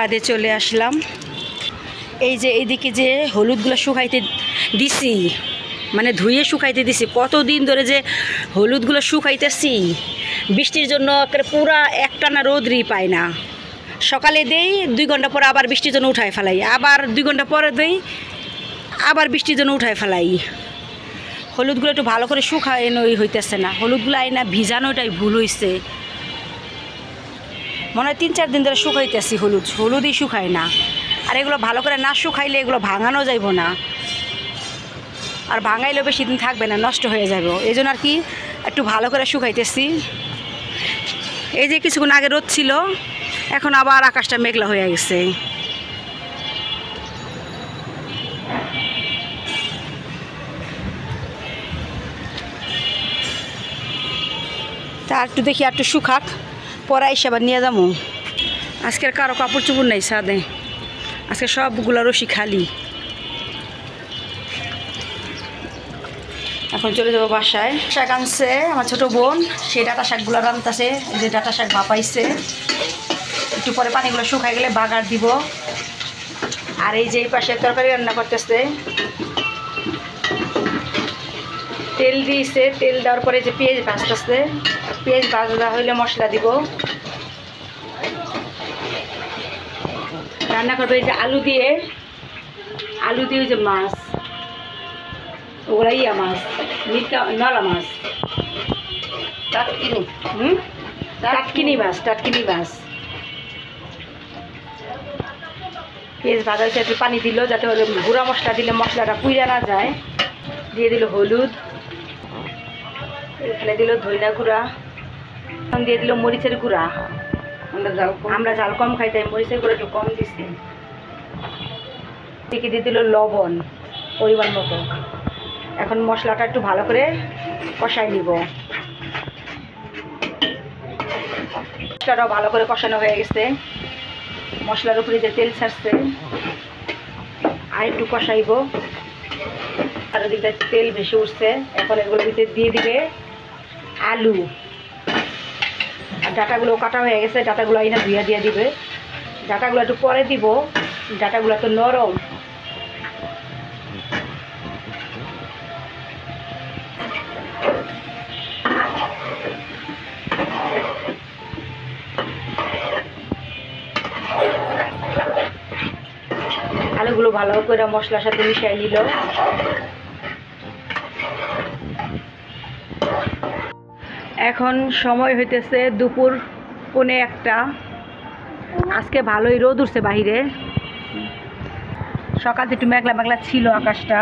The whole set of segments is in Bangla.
ছাদে চলে আসলাম। এই যে এইদিকে যে হলুদগুলো শুকাইতে দিছি, মানে ধুয়ে শুকাইতে দিছি, কতদিন ধরে যে হলুদগুলো শুকাইতেছি, বৃষ্টির জন্য পুরা একটানা রোদই পায় না। সকালে দেই, 2 ঘন্টা পরে আবার বৃষ্টির জন্য উঠায় ফেলাই, আবার 2 ঘন্টা পরে দেই, আবার বৃষ্টির জন্য উঠায় ফেলাই। হলুদগুলো একটু ভালো করে শুকানোই হইতেছে না, হলুদগুলো আইনা ভিজানোটাই ভুল হয়েছে। মনে হয় 3-4 দিন ধরে শুকাইতেছি, হলুদই শুকায় না। আর এগুলো ভালো করে না শুকাইলে এগুলো ভাঙানো যাইব না, আর ভাঙাইলেও বেশি দিন থাকবে না, নষ্ট হয়ে যাবে। এই জন্য আর কি একটু ভালো করে শুকাইতেছি। এই যে কিছুক্ষণ আগে রোদ ছিল, এখন আবার আকাশটা মেঘলা হয়ে গেছে। তা একটু দেখি, একটু শুকাক, পরে এসে আবার নিয়ে যাবো। আজকের কারো কাপড় চোপড় নেই ছাদে, আজকে সবগুলো রশি খালি। এখন চলে যাবো বাসায়। শাক আনছে আমার ছোটো বোন, সেই ডাটা শাকগুলো রান্তাছে। যে ডাটা শাক ভাপাইছে, একটু পরে পানিগুলো শুকাই গেলে বাগার দিব। আর এই যে এই পাশে তরকারি রান্না করতেছে, তেল দিয়েছে, তেল দেওয়ার পরে যে পেঁয়াজ ভাজতেছে, পেঁয়াজ ভাজা হইলে মশলা দিব। রান্না করবে এই যে আলু দিয়ে যে মাছ, ওগুলা ইয়া মাছ, নলা মাছ, টাটকিনি মাছ। পেঁয়াজ ভাজা হয়েছে, একটু পানি দিল যাতে ওই গুঁড়া মশলা দিলে মশলাটা পুড়ে না যায়। দিয়ে দিল হলুদ, এখানে দিল ধনিয়া গুঁড়া, দিয়ে দিল মরিচের গুঁড়া। আমরা ঝাল কম খাই, তাই মরিচের গুঁড়া একটু কম দিচ্ছি। দিকে দিয়ে দিল লবণ পরিমাণ মতো। এখন মশলাটা একটু ভালো করে কষাই নিব। মশলাটাও ভালো করে কষানো হয়ে গেছে, মশলার উপরে যে তেল ছাড়ছে, আর একটু কষাইব। আর ওদিকটা তেল ভেসে উঠছে। এখন এগুলোর ভিতরে দিয়ে দিবে আলু, আর ডাটাগুলো কাটা হয়ে গেছে, ডাটাগুলো আইনা ধুইয়া দিয়ে দিবে। ডাটাগুলো একটু পরে দিব, ডাটাগুলো তো নরম। আলুগুলো ভালো করে মশলার সাথে মিশিয়ে নিল। এখন সময় হইতেছে দুপুর 1:45। আজকে ভালোই রোদ উঠছে বাহিরে, সকাল থেকে একটু মেঘলা মেঘলা ছিল আকাশটা,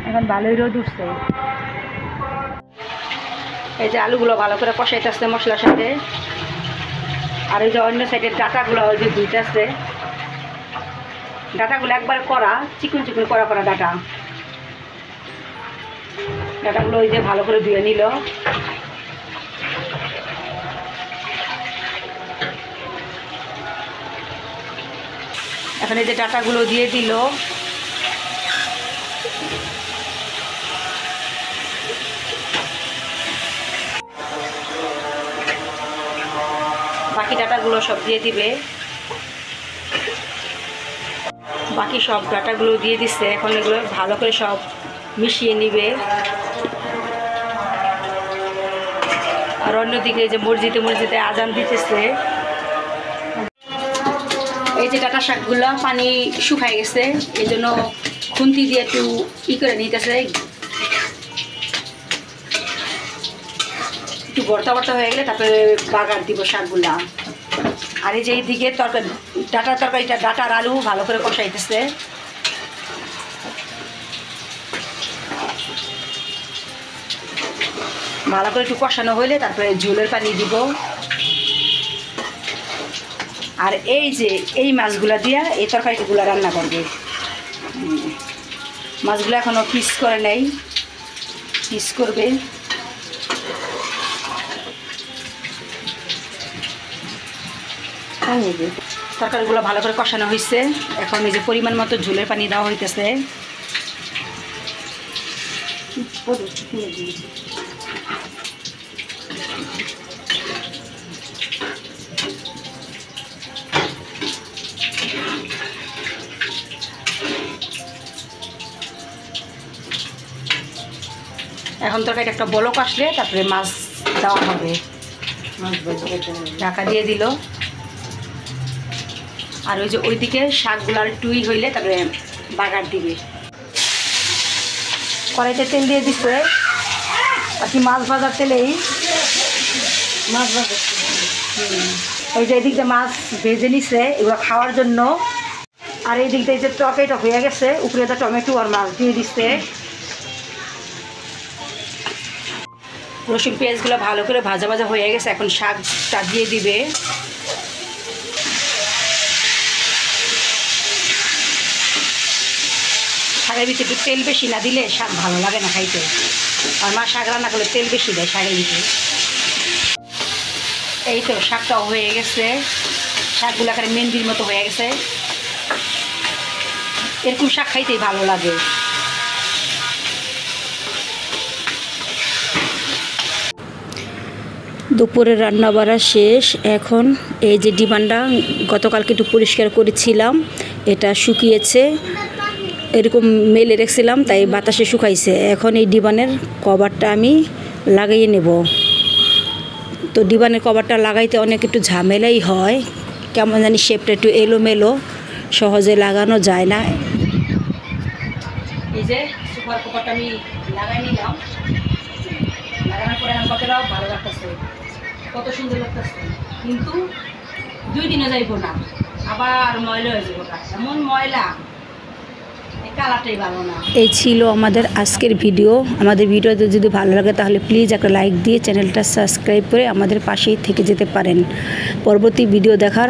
এখন ভালোই রোদ উঠছে। এই যে আলুগুলো ভালো করে কষাইতেছে মশলার সাথে। আর এই যে অন্য সাইডের ডাটাগুলো ওই যে ধুইতেছে, ডাটাগুলো একবার করা চিকন করা ডাটাগুলো ওই যে ভালো করে ধুয়ে নিল। এখন এই যে ডাটাগুলো দিয়ে দিল। বাকি ডাটাগুলো সব দিয়ে দিবে, বাকি সব ডাটাগুলো দিয়ে দিচ্ছে। এখন এগুলো ভালো করে সব মিশিয়ে নিবে। আর অন্যদিকে যে মসজিদে আজান দিতেছে। এই যে ডাটা শাকগুলো পানি শুকাই গেছে, এই জন্য খুন্তি দিয়ে একটু করে নিতেছে, একটু ভর্তা হয়ে গেলে তারপরে বাগার দিব শাকগুলা। আর এই যে এইদিকে তরকারিটা ডাটা আর আলু ভালো করে কষাইতেছে। ভালো করে একটু কষানো হইলে তারপরে ঝোলের পানি দিব। আর এই যে এই মাছগুলা দিয়া এই তরকারিগুলো রান্না করবে। মাছগুলো এখনও পিস করে নেই, পিস করবে। তরকারিগুলো ভালো করে কষানো হয়েছে, এখন এই যে পরিমাণ মতো ঝোলের পানি দেওয়া হইতেছে। এখন তরকারিটা একটা বলক আসলে তারপরে মাছ দেওয়া হবে। ঢাকা দিয়ে দিল। আর ওই যে ওইদিকে শাকগুলো আর টুই হইলে তারপরে বাগার দিবে। কড়াইতে তেল দিয়ে দিচ্ছে, বাকি মাছ ভাজার তেলেই মাছ ভাজা। ওই যে এদিক দিয়ে মাছ ভেজে নিছে এগুলো খাওয়ার জন্য। আর এই দিক দিয়ে যে তরকারিটা হয়ে গেছে, উপরে তো টমেটো আর মাছ দিয়ে দিচ্ছে। রসুন পেঁয়াজগুলো ভালো করে ভাজা ভাজা হয়ে গেছে, এখন শাকটা দিয়ে দিবে। শাকের ভিতরে একটু তেল বেশি না দিলে শাক ভালো লাগে না খাইতে। আর মা শাক রান্না করলে তেল বেশি দেয় শাকের ভিতরে। এই তো শাকটাও হয়ে গেছে, শাকগুলো এখানে মেহেন্দির মতো হয়ে গেছে। এরকম শাক খাইতেই ভালো লাগে। দুপুরে রান্না বাড়া শেষ। এখন এই যে ডিমান্ডটা গতকালকে একটু পরিষ্কার করেছিলাম, এটা শুকিয়েছে, এরকম মেলে রেখেছিলাম তাই বাতাসে শুকাইছে। এখন এই ডিবানের কভারটা আমি লাগাইয়ে নেব। তো ডিবানের কভারটা লাগাইতে অনেক একটু ঝামেলাই হয়, কেমন জানি শেপটা একটু এলোমেলো, সহজে লাগানো যায় না। এই যে সুপার কভারটা আমি লাগাই নিলাম। লাগানোর পরে আমার কতটাও ভালো লাগতেছে, কত সুন্দর লাগতেছে। কিন্তু 2 দিনে যাইব না, আবার ময়লা হয়ে যাবো। এমন ময়লা, কালারটাই ভালো না। এই ছিল আমাদের আজকের ভিডিও। আমাদের ভিডিওতে যদি ভালো লাগে তাহলে প্লিজ একটা লাইক দিয়ে চ্যানেলটা সাবস্ক্রাইব করে আমাদের পাশেই থেকে যেতে পারেন। পরবর্তী ভিডিও দেখার